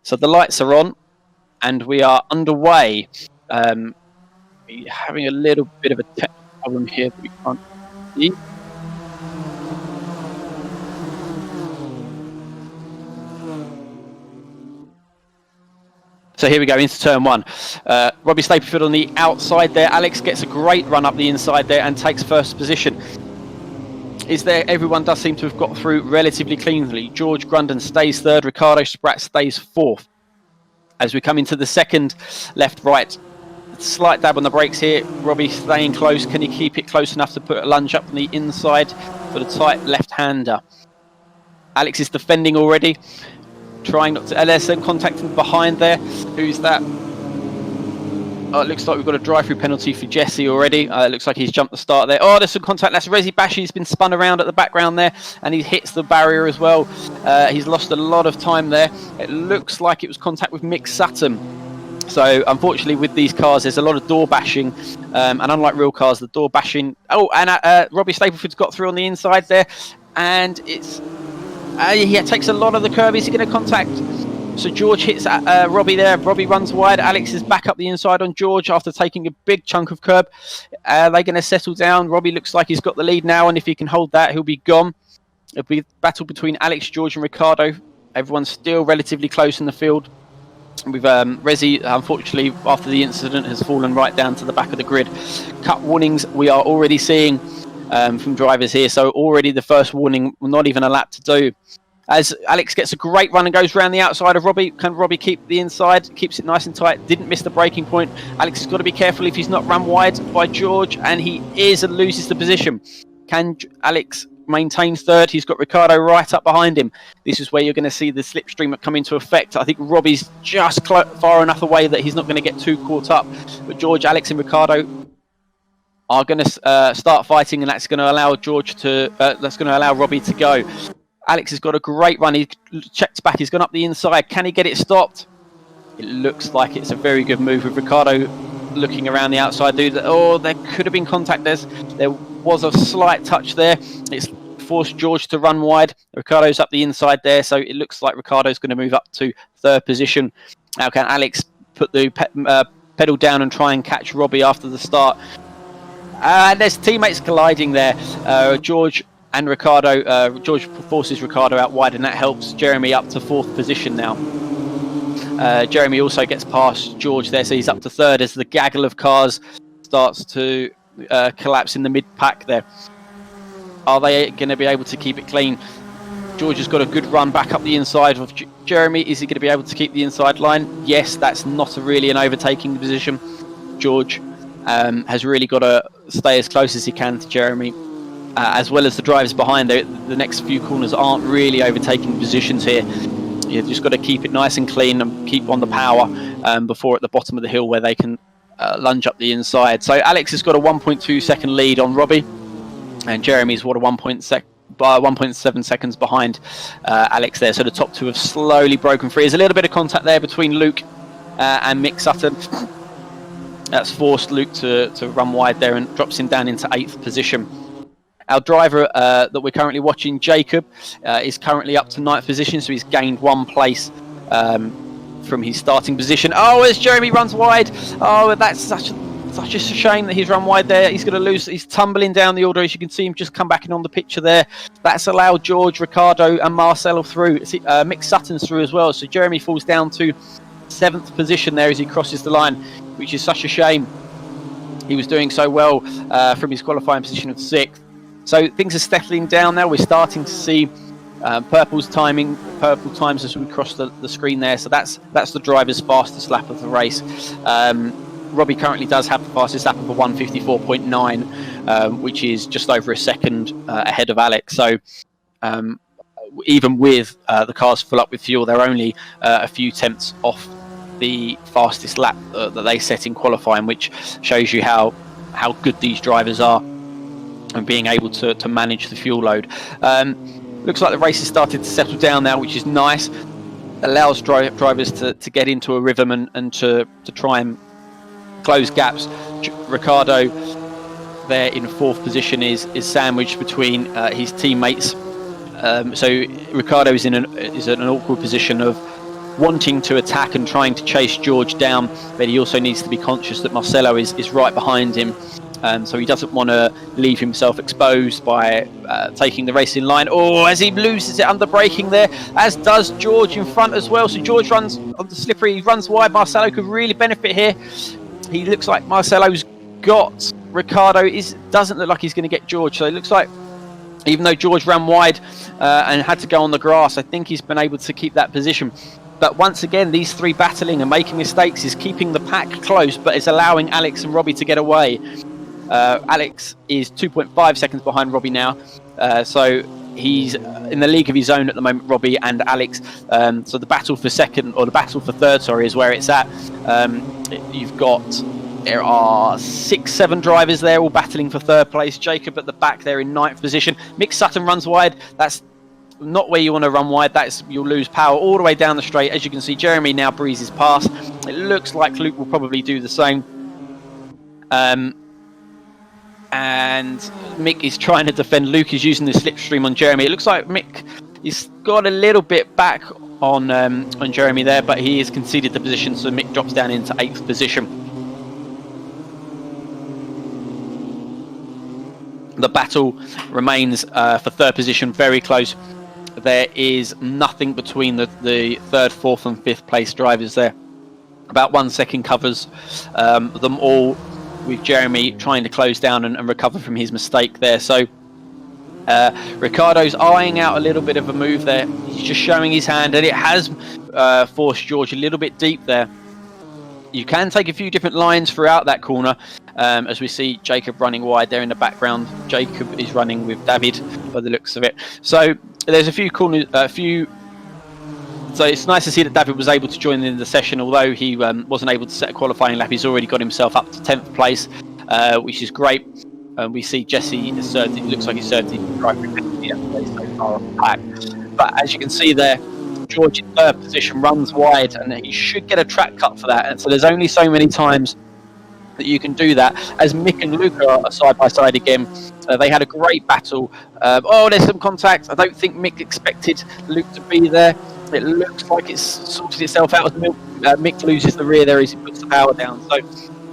So the lights are on, and we are underway. We're having a little bit of a technical problem here that we can't see. So here we go into turn one. Robbie Staplefield on the outside there. Alex gets a great run up the inside there and takes first position. Everyone does seem to have got through relatively cleanly. George Grunden stays third. Ricardo Spratt stays fourth. As we come into the second, left, right, slight dab on the brakes here. Robbie staying close. Can he keep it close enough to put a lunge up on the inside for the tight left-hander? Alex is defending already. Trying not to. LSM contacting behind there. Who's that? Oh, it looks like we've got a drive-through penalty for Jesse already. It looks like he's jumped the start there. Oh, there's some contact. That's Rezi Bashi. He's been spun around at the background there, and he hits the barrier as well. He's lost a lot of time there. It looks like it was contact with Mick Sutton. So, unfortunately, with these cars, there's a lot of door bashing. And unlike real cars, the door bashing... Oh, and Robbie Stapleford's got through on the inside there. And it's... he takes a lot of the curve. Is he going to contact... So George hits Robbie there. Robbie runs wide. Alex is back up the inside on George after taking a big chunk of curb. They're going to settle down. Robbie looks like he's got the lead now, and if he can hold that, he'll be gone. It'll be a battle between Alex, George, and Ricardo. Everyone's still relatively close in the field. With Rezi, unfortunately, after the incident, has fallen right down to the back of the grid. Cut warnings we are already seeing from drivers here. So already the first warning, not even a lap to do. As Alex gets a great run and goes around the outside of Robbie. Can Robbie keep the inside? Keeps it nice and tight. Didn't miss the braking point. Alex has got to be careful if he's not run wide by George. And he is and loses the position. Can Alex maintain third? He's got Ricardo right up behind him. This is where you're going to see the slipstream come into effect. I think Robbie's just far enough away that he's not going to get too caught up. But George, Alex and Ricardo are going to start fighting. And that's going to allow Robbie to go. Alex has got a great run. He checked back. He's gone up the inside. Can he get it stopped? It looks like it's a very good move with Ricardo looking around the outside. Oh, there could have been contact. There was a slight touch there. It's forced George to run wide. Ricardo's up the inside there, so it looks like Ricardo's going to move up to third position. Now can Alex put the pedal down and try and catch Robbie after the start? And there's teammates colliding there. George and Ricardo, George forces Ricardo out wide, and that helps Jeremy up to fourth position now. Jeremy also gets past George there, so he's up to third as the gaggle of cars starts to collapse in the mid-pack there. Are they going to be able to keep it clean? George has got a good run back up the inside of Jeremy. Is he going to be able to keep the inside line? Yes, that's not really an overtaking position. George has really got to stay as close as he can to Jeremy. As well as the drivers behind. The next few corners aren't really overtaking positions here. You've just got to keep it nice and clean and keep on the power before at the bottom of the hill where they can lunge up the inside. So Alex has got a 1.2 second lead on Robbie, and Jeremy's what a 1.7 seconds behind Alex there. So the top two have slowly broken free. There's a little bit of contact there between Luke and Mick Sutton. That's forced Luke to run wide there and drops him down into 8th position. Our driver that we're currently watching, Jacob, is currently up to 9th position, so he's gained 1 place from his starting position. Oh, as Jeremy runs wide. Oh, that's such a shame that he's run wide there. He's going to lose. He's tumbling down the order. As you can see him just come back in on the picture there. That's allowed George, Ricardo and Marcelo through. Mick Sutton's through as well. So Jeremy falls down to 7th position there as he crosses the line, which is such a shame. He was doing so well from his qualifying position of 6th. So things are settling down now. We're starting to see purple times as we cross the screen there. So that's the driver's fastest lap of the race. Robbie currently does have the fastest lap of a 1:54.9, which is just over a second ahead of Alex. So even with the cars full up with fuel, they're only a few tenths off the fastest lap that they set in qualifying, which shows you how good these drivers are and being able to manage the fuel load. Looks like the race has started to settle down now, which is nice. Allows drivers to get into a rhythm and to try and close gaps. Ricardo there in 4th position is sandwiched between his teammates. So Ricardo is in an awkward position of wanting to attack and trying to chase George down, but he also needs to be conscious that Marcelo is right behind him. So he doesn't want to leave himself exposed by taking the racing line. Oh, as he loses it under braking there, as does George in front as well. So George runs on the slippery, he runs wide. Marcelo could really benefit here. He looks like Marcelo's got Ricciardo. Doesn't look like he's going to get George. So it looks like, even though George ran wide and had to go on the grass, I think he's been able to keep that position. But once again, these three battling and making mistakes is keeping the pack close, but it's allowing Alex and Robbie to get away. Alex is 2.5 seconds behind Robbie now, so he's in the league of his own at the moment, Robbie and Alex. So the battle for second, or the battle for third, sorry, is where it's at. There are 6-7 drivers there, all battling for third place. Jacob at the back there in 9th position. Mick Sutton runs wide. That's not where you want to run wide. You'll lose power all the way down the straight. As you can see, Jeremy now breezes past. It looks like Luke will probably do the same. And Mick is trying to defend. Luke is using the slipstream on Jeremy. It looks like Mick has got a little bit back on Jeremy there, but he has conceded the position, so Mick drops down into 8th position. The battle remains for third position very close. There is nothing between the 3rd, 4th and 5th place drivers there. About 1 second covers them all, with Jeremy trying to close down and recover from his mistake there. So Ricciardo's eyeing out a little bit of a move there. He's just showing his hand, and it has forced George a little bit deep there. You can take a few different lines throughout that corner, as we see Jacob running wide there in the background. Jacob is running with David by the looks of it. So there's a few corners, so it's nice to see that David was able to join in the session, although he wasn't able to set a qualifying lap. He's already got himself up to 10th place, which is great. We see Jesse has served. It looks like he's served the primary place so far on the pack. But as you can see there, George in 3rd position runs wide, and he should get a track cut for that. And so there's only so many times that you can do that. As Mick and Luke are side by side again, they had a great battle. There's some contact. I don't think Mick expected Luke to be there. It looks like it's sorted itself out. Mick loses the rear there as he puts the power down. So,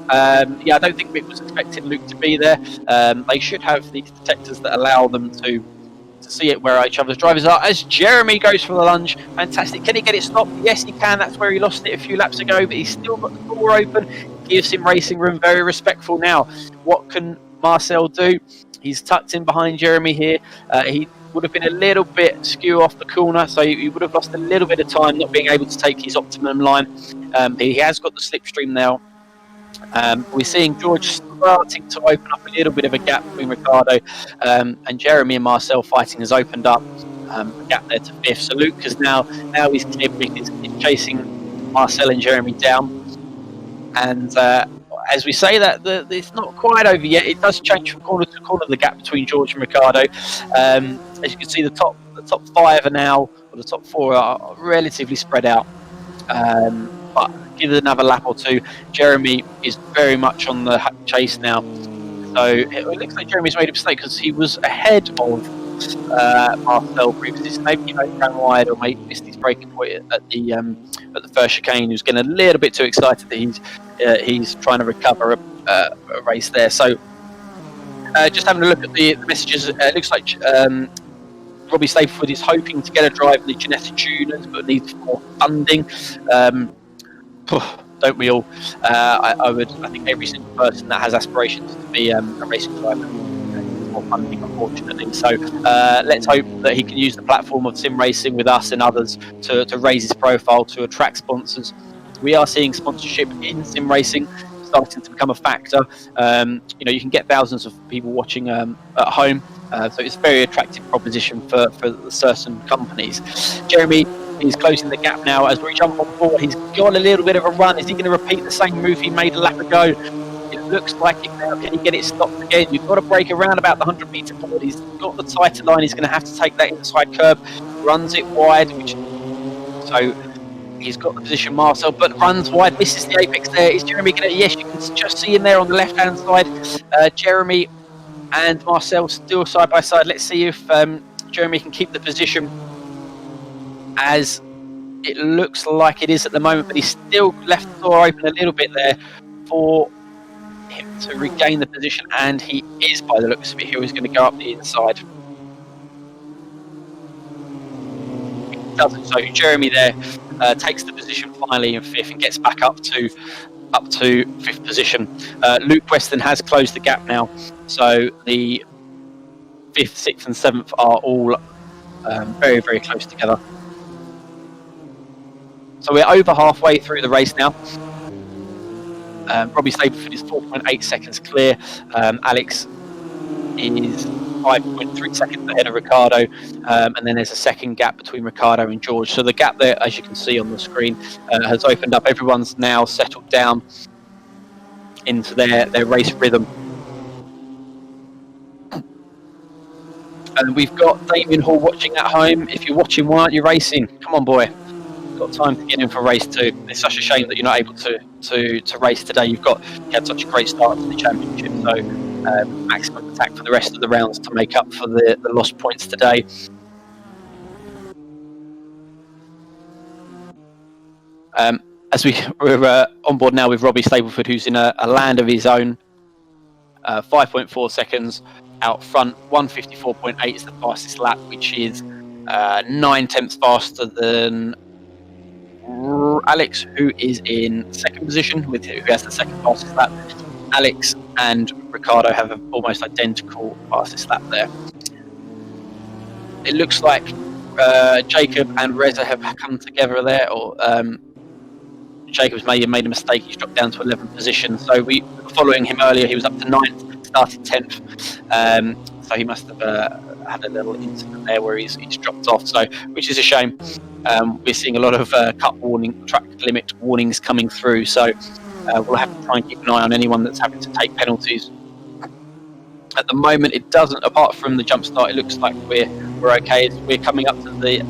I don't think Mick was expecting Luke to be there. They should have these detectors that allow them to see it where each other's drivers are. As Jeremy goes for the lunge, fantastic. Can he get it stopped? Yes, he can. That's where he lost it a few laps ago, but he's still got the door open. Gives him racing room. Very respectful now. What can Marcel do? He's tucked in behind Jeremy here. He would have been a little bit skew off the corner, so he would have lost a little bit of time not being able to take his optimum line. He has got the slipstream now. We're seeing George starting to open up a little bit of a gap between Ricciardo and Jeremy, and Marcel fighting has opened up a gap there to 5th. So Luke is now he's clear. He's chasing Marcel and Jeremy down. And as we say that, it's not quite over yet. It does change from corner to corner, the gap between George and Ricciardo. As you can see, the top 5 are now, or the top 4 are relatively spread out. But give it another lap or two. Jeremy is very much on the chase now. So it looks like Jeremy's made a mistake because he was ahead of Marcel previously. So maybe he ran wide, or maybe missed his braking point at the first chicane. He was getting a little bit too excited that he's trying to recover a race there. So just having a look at the messages, it looks like Robbie Staplewood is hoping to get a drive in the Genetic Tuners, but needs more funding. Don't we all? I think every single person that has aspirations to be a racing driver needs more funding, unfortunately. So let's hope that he can use the platform of sim racing with us and others to raise his profile, to attract sponsors. We are seeing sponsorship in sim racing starting to become a factor. You can get thousands of people watching at home, so it's a very attractive proposition for certain companies. Jeremy is closing the gap now as we jump on board. He's got a little bit of a run. Is he going to repeat the same move he made a lap ago? It looks like it now. Can he get it stopped again? You've got to break around about the 100-metre board. He's got the tighter line. He's going to have to take that inside curb. Runs it wide, so he's got the position, Marcel, but runs wide, misses the apex there. Is Jeremy going to? Yes, you can just see him there on the left-hand side. Jeremy and Marcel still side by side. Let's see if Jeremy can keep the position as It looks like it is at the moment, but he's still left the door open a little bit there for him to regain the position, and he is, by the looks of it, he's going to go up the inside. He doesn't. So Jeremy there takes the position finally in 5th and gets back up to 5th position. Luke Weston has closed the gap now, so the 5th, 6th and 7th are all very, very close together. So we're over halfway through the race now. Robbie Stapleford is 4.8 seconds clear. Alex is 5.3 seconds ahead of Ricardo, and then there's a second gap between Ricardo and George. So the gap there, as you can see on the screen, has opened up. Everyone's now settled down into their race rhythm. And we've got Damien Hall watching at home. If you're watching, why aren't you racing? Come on, boy. You've got time to get in for race 2. It's such a shame that you're not able to race today. You had such a great start to the championship, so maximum attack for the rest of the rounds to make up for the lost points today. As we're on board now with Robbie Stapleford, who's in a land of his own. 5.4 seconds out front. 154.8 is the fastest lap, which is 9/10 faster than Alex, who is in 2nd position, who has the 2nd fastest lap. Alex and Ricardo have an almost identical fastest lap there. It looks like Jacob and Reza have come together there, or Jacob's made a mistake. He's dropped down to 11th position. So we were following him earlier. He was up to 9th, started 10th. So he must have had a little incident there where he's dropped off. So, which is a shame. We're seeing a lot of track limit warnings coming through. So we'll have to try and keep an eye on anyone that's having to take penalties. At the moment, it doesn't. Apart from the jump start, it looks like we're okay. We're coming up to the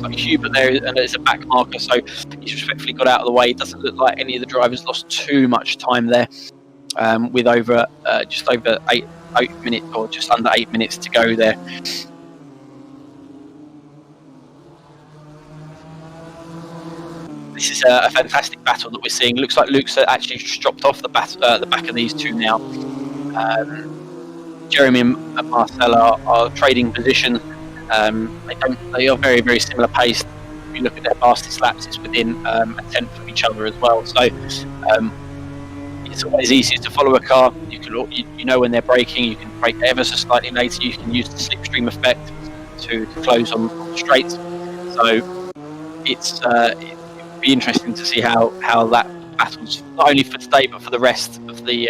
like Hubert there, and there's a back marker, so he's respectfully got out of the way. It doesn't look like any of the drivers lost too much time there, with just over 8 minutes, or just under 8 minutes to go there. This is a fantastic battle that we're seeing. Looks like Luke's actually just dropped off the back of these two now. Jeremy and Marcel are trading positions. They are very, very similar pace. If you look at their fastest laps, it's within a 10th of each other as well. So it's always easier to follow a car. You know when they're braking. You can brake ever so slightly later. You can use the slipstream effect to close on the straights. So it'd be interesting to see how that battles, not only for today but for the rest of the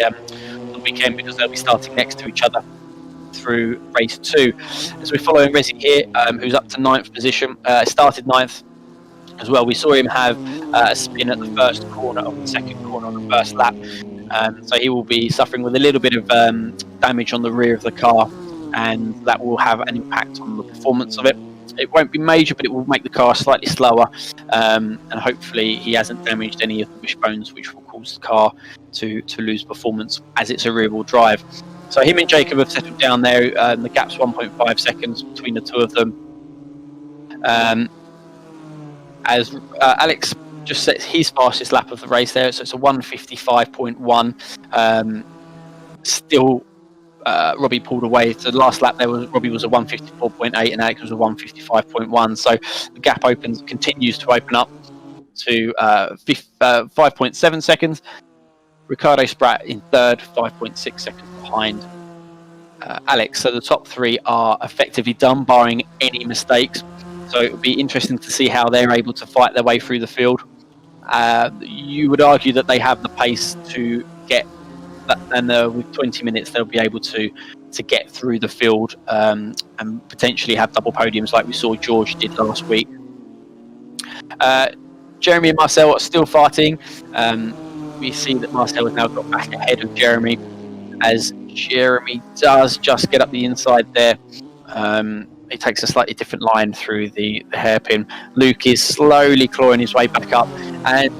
weekend, because they'll be starting next to each other through race 2. As we're following Rezi here, who's up to 9th position, started 9th as well. We saw him have a spin at the first corner of the second corner on the first lap, so he will be suffering with a little bit of damage on the rear of the car, and that will have an impact on the performance of it. It won't be major, but it will make the car slightly slower, and hopefully he hasn't damaged any of the wishbones, which will cause the car to lose performance as it's a rear-wheel drive. So him and Jacob have settled down there. The gap's 1.5 seconds between the two of them. As Alex just sets his fastest lap of the race there, so it's a 155.1. Still, Robbie pulled away. So the last lap there, Robbie was a 154.8 and Alex was a 155.1. So the gap continues to open up to 5.7 seconds. Ricardo Spratt in 3rd, 5.6 seconds behind Alex. So the top 3 are effectively done, barring any mistakes. So it would be interesting to see how they're able to fight their way through the field. You would argue that they have the pace to get that, and with 20 minutes they'll be able to get through the field and potentially have double podiums like we saw George did last week. Jeremy and Marcel are still fighting. We see that Marcel has now got back ahead of Jeremy, as Jeremy does just get up the inside there. He takes a slightly different line through the hairpin. Luke is slowly clawing his way back up, and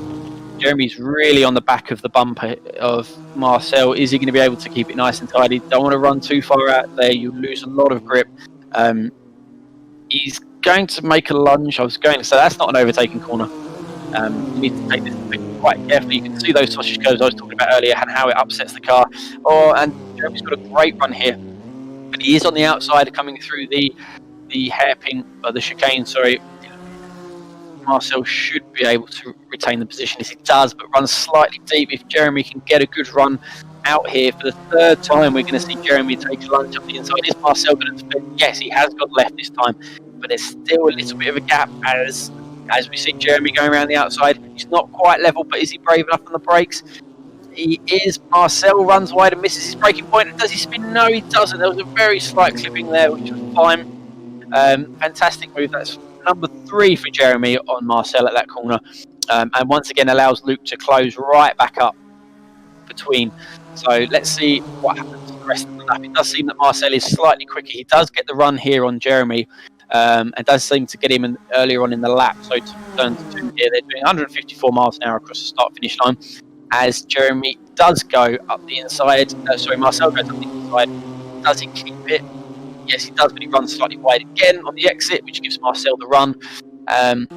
Jeremy's really on the back of the bumper of Marcel. Is he going to be able to keep it nice and tidy? Don't want to run too far out there. You lose a lot of grip. He's going to make a lunge. I was going to say that's not an overtaking corner. You need to take this quite carefully. You can see those sausage curves I was talking about earlier and how it upsets the car. And Jeremy's got a great run here, but he is on the outside coming through the hairpin, the chicane. Sorry, Marcel should be able to retain the position as he does, but runs slightly deep. If Jeremy can get a good run out here for the third time, we're going to see Jeremy take a lunge up the inside. Is Marcel going to defend? Yes, he has got left this time, but there's still a little bit of a gap as we see Jeremy going around the outside. He's not quite level, but is he brave enough on the brakes? He is. Marcel runs wide and misses his braking point. Does he spin? No, he doesn't. There was a very slight clipping there, which was fine. Fantastic move. That's number 3 for Jeremy on Marcel at that corner. And once again allows Luke to close right back up between. So let's see what happens to the rest of the lap. It does seem that Marcel is slightly quicker. He does get the run here on Jeremy. And does seem to get him in earlier on in the lap. So to turn 2 here, they're doing 154 miles an hour across the start-finish line. As Jeremy does go up the inside, Marcel goes up the inside. Does he keep it? Yes, he does, but he runs slightly wide again on the exit, which gives Marcel the run. And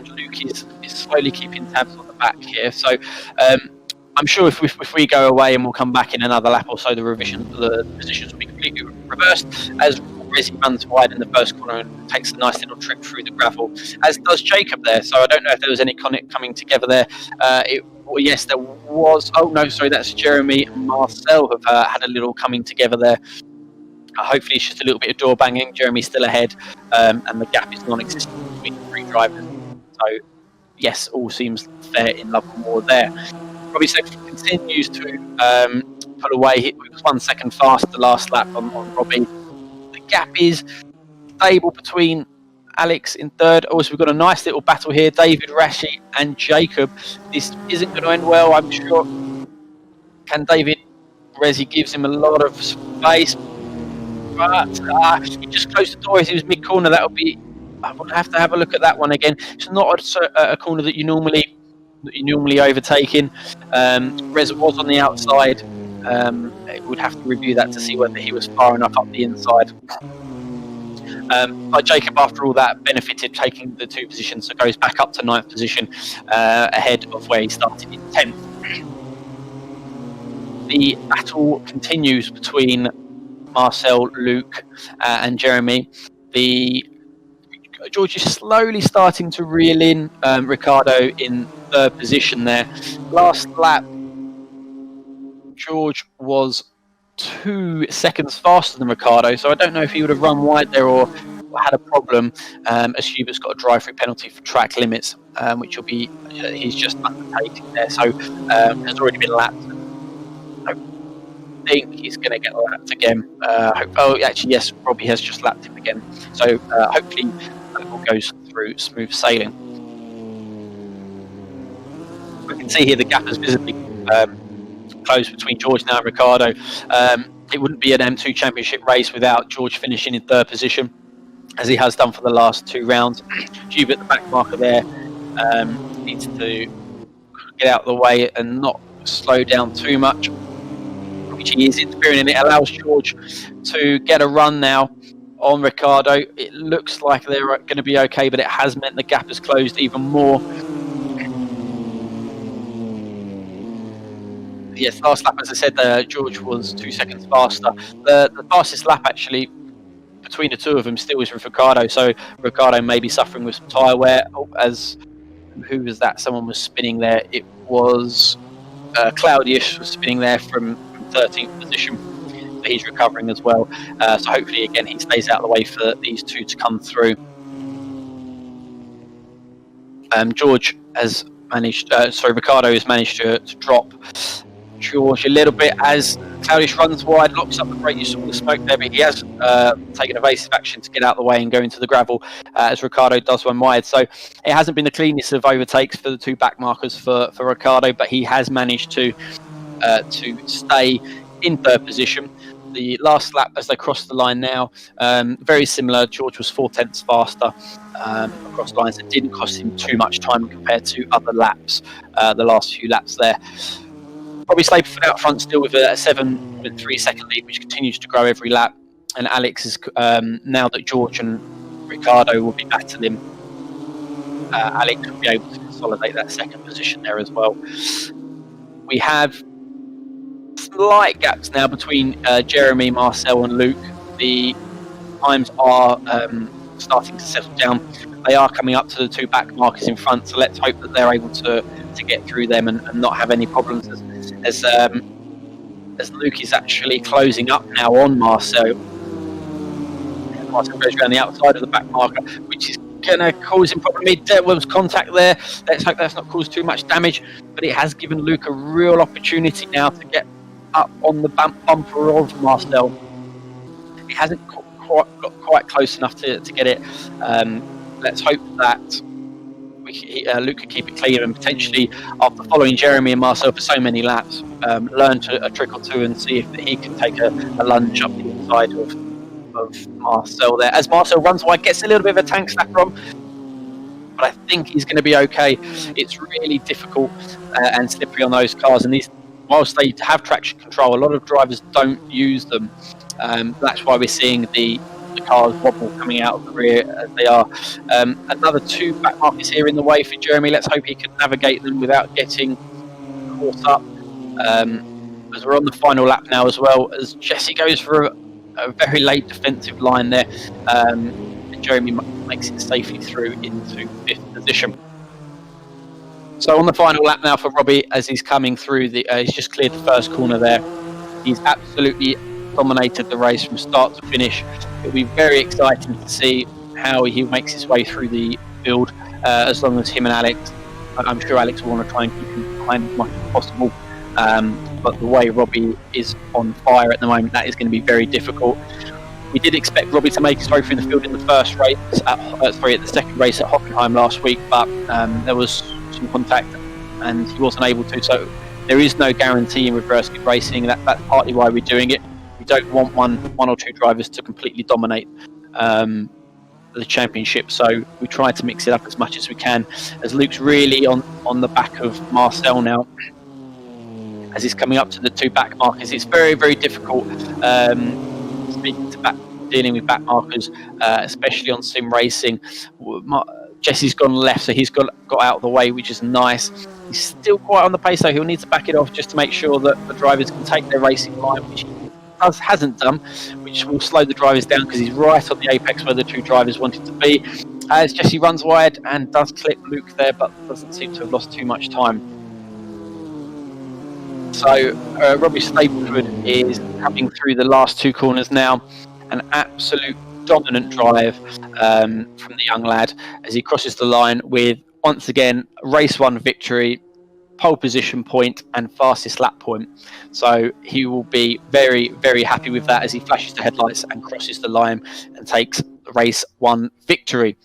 Luke is slowly keeping tabs on the back here. So I'm sure if we go away and we'll come back in another lap or so, the positions will be completely reversed as Resi runs wide in the first corner and takes a nice little trip through the gravel, as does Jacob there. So I don't know if there was any coming together there. Yes, there was. Oh no, sorry, that's Jeremy and Marcel have had a little coming together there. Hopefully it's just a little bit of door banging. Jeremy's still ahead, and the gap is non-existent between the 3 drivers. So yes, all seems fair in love and war there. Robbie Stapleton continues to pull away. He was 1 second fast the last lap on Robbie. The gap is stable between Alex in third. Also, we've got a nice little battle here. David, Rashi and Jacob. This isn't going to end well, I'm sure. Can David? Resi gives him a lot of space. But he just closed the door as he was mid-corner. That would be... I would have to have a look at that one again. It's not a corner that you normally overtake in. Rez was on the outside. Would have to review that to see whether he was far enough up the inside. But Jacob, after all that, benefited taking the 2 positions, so goes back up to 9th position, ahead of where he started in 10th. The battle continues between Marcel, Luke, and Jeremy. George is slowly starting to reel in Ricardo in 3rd position there. Last lap, George was 2 seconds faster than Ricardo, so I don't know if he would have run wide there or had a problem, as Hubert's got a drive-through penalty for track limits, which will be he's just undertaking there, so has already been lapped. I think he's going to get lapped again. Actually, yes, Robbie has just lapped him again, so hopefully that all goes through smooth sailing. We can see here the gap is visibly close between George now and Ricardo. It wouldn't be an M2 championship race without George finishing in 3rd position, as he has done for the last 2 rounds. Hubert, the back marker there, needs to get out of the way and not slow down too much, which he is interfering in. It allows George to get a run now on Ricardo. It looks like they're going to be okay, but it has meant the gap has closed even more. Yes, last lap, as I said, George was 2 seconds faster. The fastest lap, actually, between the 2 of them still is with Ricardo, so Ricardo may be suffering with some tyre wear. Who was that? Someone was spinning there. It was Claudius was spinning there from 13th position. So he's recovering as well. So hopefully, again, he stays out of the way for these 2 to come through. George has managed, Ricardo has managed to drop George a little bit as Claudius runs wide, locks up the brake. You saw the smoke there, but he has taken evasive action to get out of the way and go into the gravel as Ricardo does run wide. So it hasn't been the cleanest of overtakes for the 2 back markers for Ricardo, but he has managed to stay in 3rd position. The last lap as they cross the line now, very similar. George was 4 tenths faster across lines. It didn't cost him too much time compared to other laps, the last few laps there. Robbie Stapleton out front still with a 7.3 second lead, which continues to grow every lap. and Alex is now that George and Ricardo will be battling. Alex will be able to consolidate that second position there as well. We have slight gaps now between Jeremy, Marcel, and Luke. The times are starting to settle down. They are coming up to the two back markers in front, so let's hope that they're able to get through them and not have any problems as Luke is actually closing up now on Marcel. Marcel goes around the outside of the back marker, which is going to cause him probably. There was contact there. Let's hope that's not caused too much damage, but it has given Luke a real opportunity now to get up on the bumper of Marcel. He hasn't got quite close enough to get it. Let's hope that Luke can keep it clean and potentially, after following Jeremy and Marcel for so many laps, learn a trick or two and see if he can take a lunge up the inside of Marcel there. As Marcel runs wide, gets a little bit of a tank slap from, but I think he's going to be okay. It's really difficult and slippery on those cars, and whilst they have traction control, a lot of drivers don't use them. That's why we're seeing the cars wobble coming out of the rear as they are. Another two back markers here in the way for Jeremy. Let's hope he can navigate them without getting caught up. As we're on the final lap now as well, as Jesse goes for a very late defensive line there, and Jeremy makes it safely through into 5th position. So on the final lap now for Robbie, as he's coming through, he's just cleared the first corner there. He's absolutely dominated the race from start to finish. It'll be very exciting to see how he makes his way through the field, as long as him and Alex, I'm sure Alex will want to try and keep him behind as much as possible. But the way Robbie is on fire at the moment, that is going to be very difficult. We did expect Robbie to make his way through the field in the first race, at the second race at Hockenheim last week, but there was some contact and he wasn't able to. So there is no guarantee in reverse grid racing. That's partly why we're doing it. We don't want one or two drivers to completely dominate the championship, so we try to mix it up as much as we can. As Luke's really on the back of Marcel now, as he's coming up to the two back markers. It's very, very difficult dealing with back markers, especially on sim racing. Jesse's gone left, so he's got out of the way, which is nice. He's still quite on the pace, so he'll need to back it off just to make sure that the drivers can take their racing line, which he hasn't done, which will slow the drivers down because he's right on the apex where the two drivers wanted to be. As Jesse runs wide and does clip Luke there, but doesn't seem to have lost too much time. So Robbie Stapleford is coming through the last two corners now. An absolute dominant drive from the young lad as he crosses the line with, once again, race 1 victory, pole position point and fastest lap point. So he will be very, very happy with that as he flashes the headlights and crosses the line and takes race 1 victory.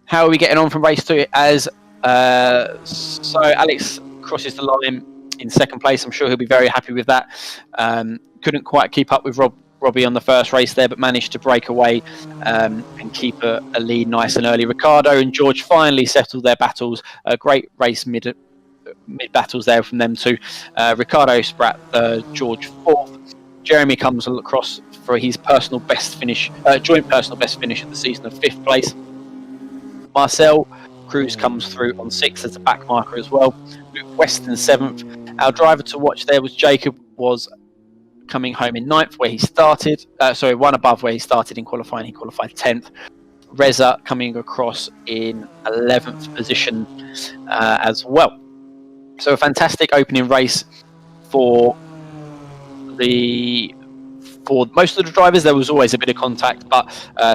How are we getting on from race 2? So Alex crosses the line in second place. I'm sure he'll be very happy with that. Couldn't quite keep up with Robbie on the first race there, but managed to break away and keep a lead nice and early. Ricardo and George finally settled their battles. A great race mid battles there from them two. Ricardo sprat George 4th. Jeremy comes across for his personal best finish, joint personal best finish of the season of 5th place. Marcel Cruz comes through on 6th as a back marker as well. Luke Weston 7th. Our driver to watch there was Jacob, was coming home in 9th where he started. One above where he started in qualifying. He qualified 10th. Reza coming across in 11th position as well. So a fantastic opening race for most of the drivers. There was always a bit of contact, but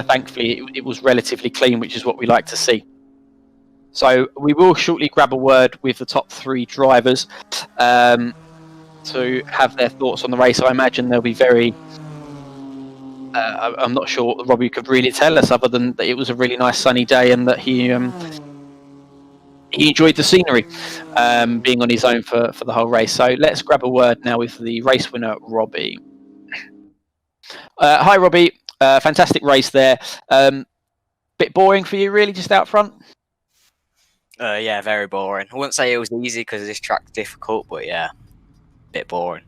thankfully it was relatively clean, which is what we like to see. So we will shortly grab a word with the top 3 drivers to have their thoughts on the race. I imagine they'll be very... I'm not sure what Robbie could really tell us other than that it was a really nice sunny day and that he enjoyed the scenery, being on his own for the whole race. So let's grab a word now with the race winner, Robbie. Hi, Robbie. Fantastic race there. Bit boring for you, really, just out front? Yeah, very boring. I wouldn't say it was easy because this track's difficult, but yeah, bit boring.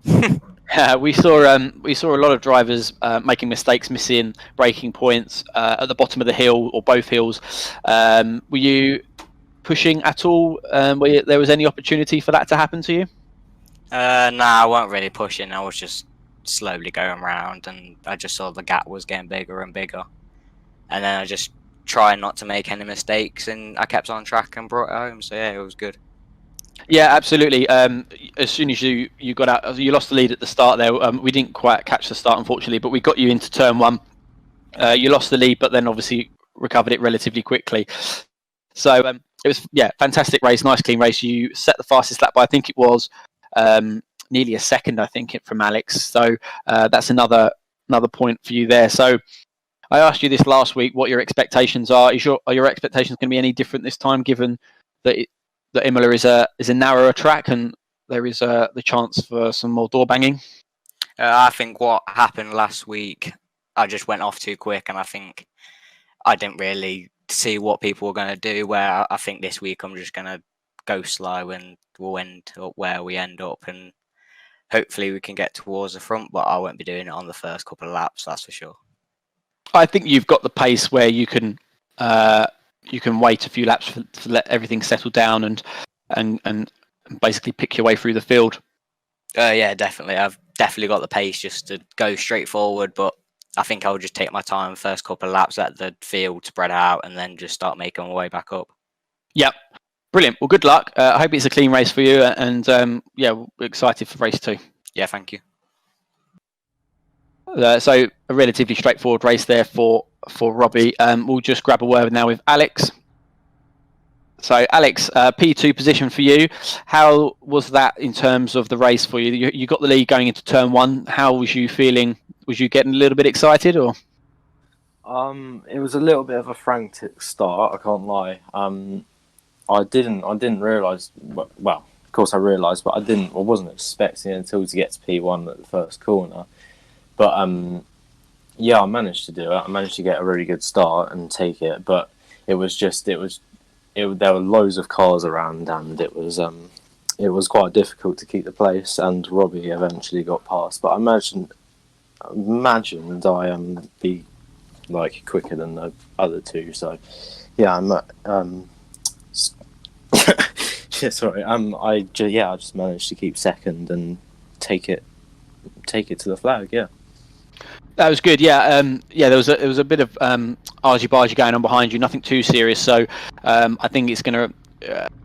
We saw a lot of drivers making mistakes, missing braking points at the bottom of the hill or both hills. Were you pushing at all? There was any opportunity for that to happen to you? No, I wasn't really pushing. I was just slowly going around, and I just saw the gap was getting bigger and bigger. And then I just tried not to make any mistakes, and I kept on track and brought it home. So yeah, it was good. Yeah, absolutely. As soon as you got out, you lost the lead at the start there. We didn't quite catch the start, unfortunately, but we got you into turn one. You lost the lead, but then obviously recovered it relatively quickly. So it was fantastic race, nice clean race. You set the fastest lap by I think it was nearly a second, I think, from Alex. So that's another point for you there. So I asked you this last week what your expectations are. Are your expectations going to be any different this time, given that that Imola is a narrower track and there is the chance for some more door banging? I think what happened last week, I just went off too quick, and I think I didn't really see what people were going to do. Where I think this week I'm just going to go slow, and we'll end up where we end up, and hopefully we can get towards the front. But I won't be doing it on the first couple of laps, that's for sure. I think you've got the pace where you can wait a few laps to let everything settle down and basically pick your way through the field. Yeah, definitely. I've definitely got the pace just to go straight forward, but I think I'll just take my time first couple of laps, let the field spread out, and then just start making my way back up. Yep. Brilliant. Well, good luck. I hope it's a clean race for you, and we're excited for race 2. Yeah, thank you. So a relatively straightforward race there for Robbie. We'll just grab a word now with Alex. So Alex, P2 position for you. How was that in terms of the race for you? You got the lead going into turn 1. How was you feeling? Was you getting a little bit excited, or? It was a little bit of a frantic start. I can't lie. I didn't realise. Well, of course I realised, but I wasn't expecting it until to get to P1 at the first corner. But I managed to do it. I managed to get a really good start and take it. But there were loads of cars around, and it was quite difficult to keep the place. And Robbie eventually got past. But I imagined I be like quicker than the other two. So yeah, sorry. I just managed to keep second and take it to the flag. Yeah. That was good. Yeah, there was a bit of argy-bargy going on behind you. Nothing too serious. So I think it's going to.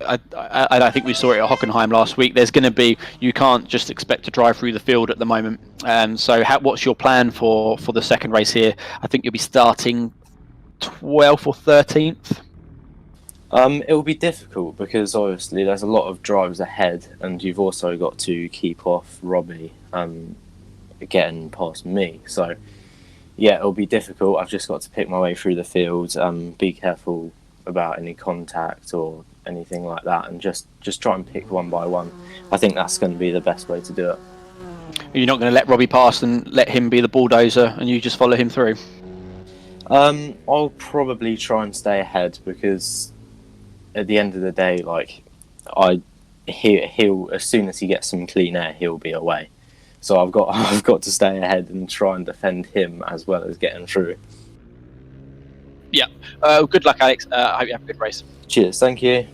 I think we saw it at Hockenheim last week. There's going to be. You can't just expect to drive through the field at the moment. So what's your plan for the second race here? I think you'll be starting 12th or 13th. It will be difficult because obviously there's a lot of drives ahead, and you've also got to keep off Robbie getting past me. So yeah, it'll be difficult. I've just got to pick my way through the field, be careful about any contact or anything like that, and just try and pick one by one. I think that's going to be the best way to do it. You're not going to let Robbie pass and let him be the bulldozer and you just follow him through? I'll probably try and stay ahead because at the end of the day, like he'll as soon as he gets some clean air, he'll be away. So I've got to stay ahead and try and defend him as well as getting through. Yeah. Good luck, Alex. I hope you have a good race. Cheers. Thank you.